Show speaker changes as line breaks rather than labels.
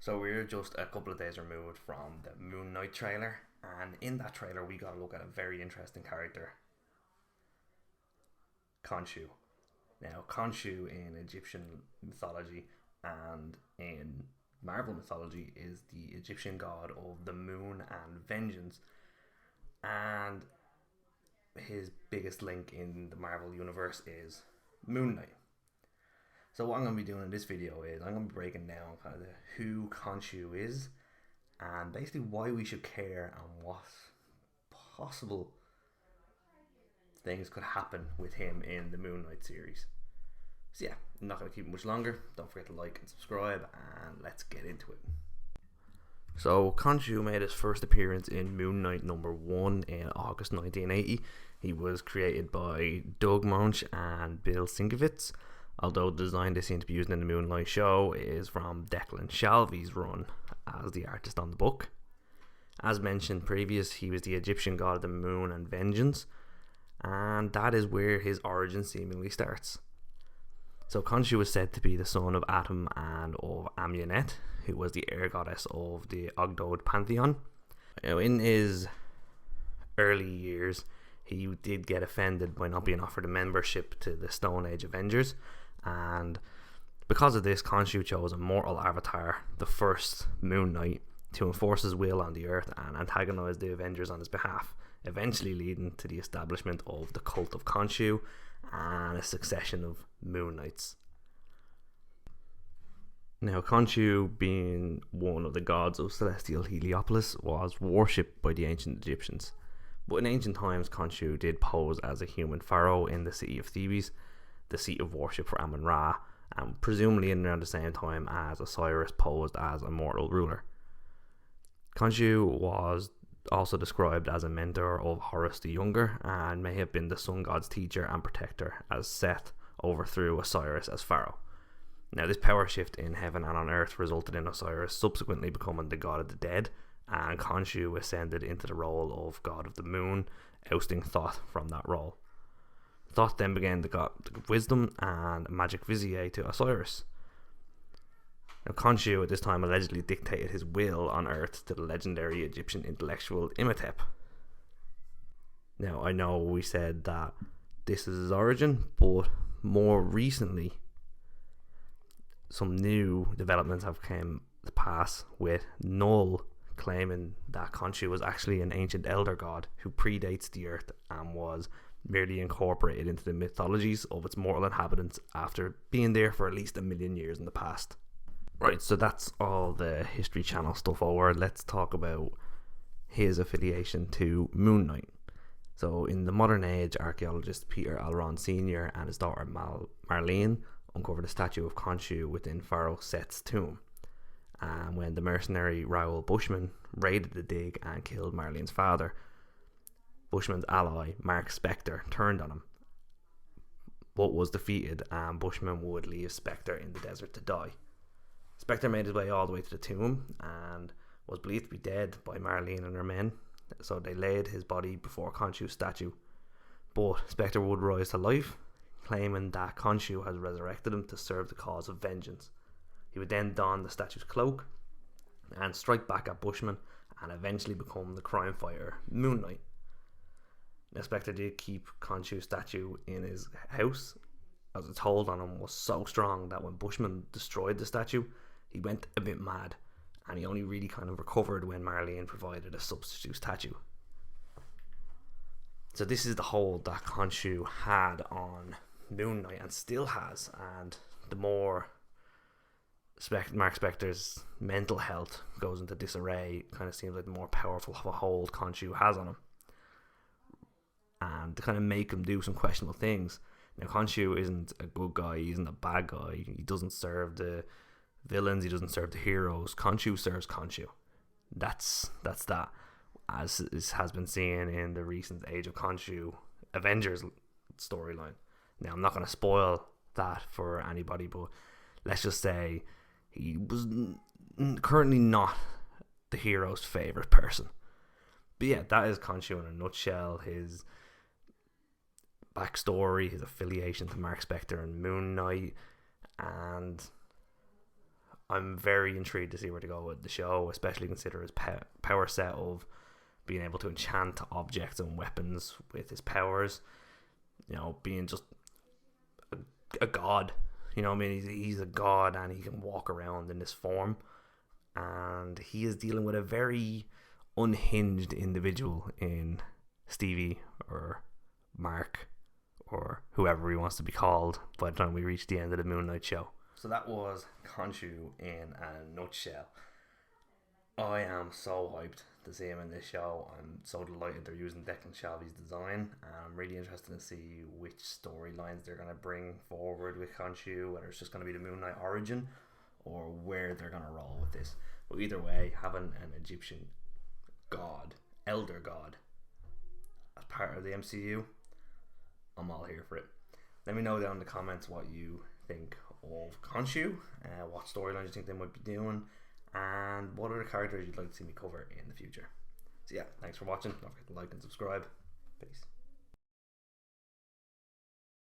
So we're just a couple of days removed from the Moon Knight trailer, and in that trailer we got to look at a very interesting character, Khonshu. Now, Khonshu in Egyptian mythology and in Marvel mythology is the Egyptian god of the moon and vengeance, and his biggest link in the Marvel universe is Moon Knight. So what I'm going to be doing in this video is I'm going to be breaking down kind of who Khonshu is and basically why we should care and what possible things could happen with him in the Moon Knight series. So yeah, I'm not going to keep it much longer. Don't forget to like and subscribe, and let's get into it. So Khonshu made his first appearance in Moon Knight #1 in August 1980. He was created by Doug Moench and Bill Sienkiewicz, although the design they seem to be using in the Moon Knight show is from Declan Shalvey's run as the artist on the book. As mentioned previous, he was the Egyptian god of the moon and vengeance, and that is where his origin seemingly starts. So Khonshu was said to be the son of Atum and of Amunet, who was the air goddess of the Ogdod pantheon. Now, in his early years, he did get offended by not being offered a membership to the Stone Age Avengers, and because of this, Khonshu chose a mortal avatar, the first Moon Knight, to enforce his will on the Earth and antagonize the Avengers on his behalf, eventually leading to the establishment of the cult of Khonshu and a succession of Moon Knights. Now, Khonshu, being one of the gods of celestial Heliopolis, was worshipped by the ancient Egyptians. But in ancient times, Khonshu did pose as a human pharaoh in the city of Thebes, the seat of worship for Amun-Ra, and presumably in around the same time as Osiris posed as a mortal ruler. Khonshu was also described as a mentor of Horus the Younger, and may have been the sun god's teacher and protector as Seth overthrew Osiris as pharaoh. Now, this power shift in heaven and on earth resulted in Osiris subsequently becoming the god of the dead, and Khonshu ascended into the role of god of the moon, ousting Thoth from that role. Thoth then began to give wisdom and magic vizier to Osiris. Now, Khonshu at this time allegedly dictated his will on earth to the legendary Egyptian intellectual Imhotep. Now, I know we said that this is his origin, but more recently some new developments have come to pass, with Null claiming that Khonshu was actually an ancient elder god who predates the earth and was merely incorporated into the mythologies of its mortal inhabitants after being there for at least 1,000,000 years in the past. Right, so that's all the History Channel stuff over. Let's talk about his affiliation to Moon Knight. So in the modern age, archaeologist Peter Alron Sr. and his daughter Marlene uncovered a statue of Khonshu within Pharaoh Set's tomb. And when the mercenary Raoul Bushman raided the dig and killed Marlene's father, Bushman's ally Mark Spector turned on him, but was defeated, and Bushman would leave Spector in the desert to die. Spector made his way all the way to the tomb and was believed to be dead by Marlene and her men, so they laid his body before Khonshu's statue. But Spector would rise to life, claiming that Khonshu has resurrected him to serve the cause of vengeance. He would then don the statue's cloak and strike back at Bushman and eventually become the crime fighter Moon Knight. Now, Spector did keep Khonshu's statue in his house, as its hold on him was so strong that when Bushman destroyed the statue, he went a bit mad, and he only really kind of recovered when Marlene provided a substitute statue. So this is the hold that Khonshu had on Moon Knight and still has, and the more Mark Spector's mental health goes into disarray, it kind of seems like the more powerful of a hold Khonshu has on him, and to kind of make him do some questionable things. Now, Khonshu isn't a good guy, he isn't a bad guy, he doesn't serve the villains, he doesn't serve the heroes. Khonshu serves Khonshu. That's that, as has been seen in the recent Age of Khonshu Avengers storyline. Now, I'm not going to spoil that for anybody, but let's just say he was currently not the hero's favourite person. But yeah, that is Khonshu in a nutshell. His backstory, his affiliation to Mark Spector and Moon Knight, and I'm very intrigued to see where to go with the show, especially consider his power set of being able to enchant objects and weapons with his powers. You know, being just a god. You know what I mean? He's a god and he can walk around in this form. And he is dealing with a very unhinged individual in Stevie or Mark or whoever he wants to be called by the time we reach the end of the Moon Knight show. So that was Khonshu in a nutshell. I am so hyped to see him in this show. I'm so delighted they're using Declan Shalvey's design. I'm really interested to see which storylines they're going to bring forward with Khonshu, whether it's just going to be the Moon Knight origin or where they're going to roll with this. But either way, having an Egyptian god, elder god, as part of the MCU, I'm all here for it. Let me know down in the comments what you think of Khonshu, what storylines you think they might be doing, and what other characters you'd like to see me cover in the future. So yeah, thanks for watching. Don't forget to like and subscribe. Peace.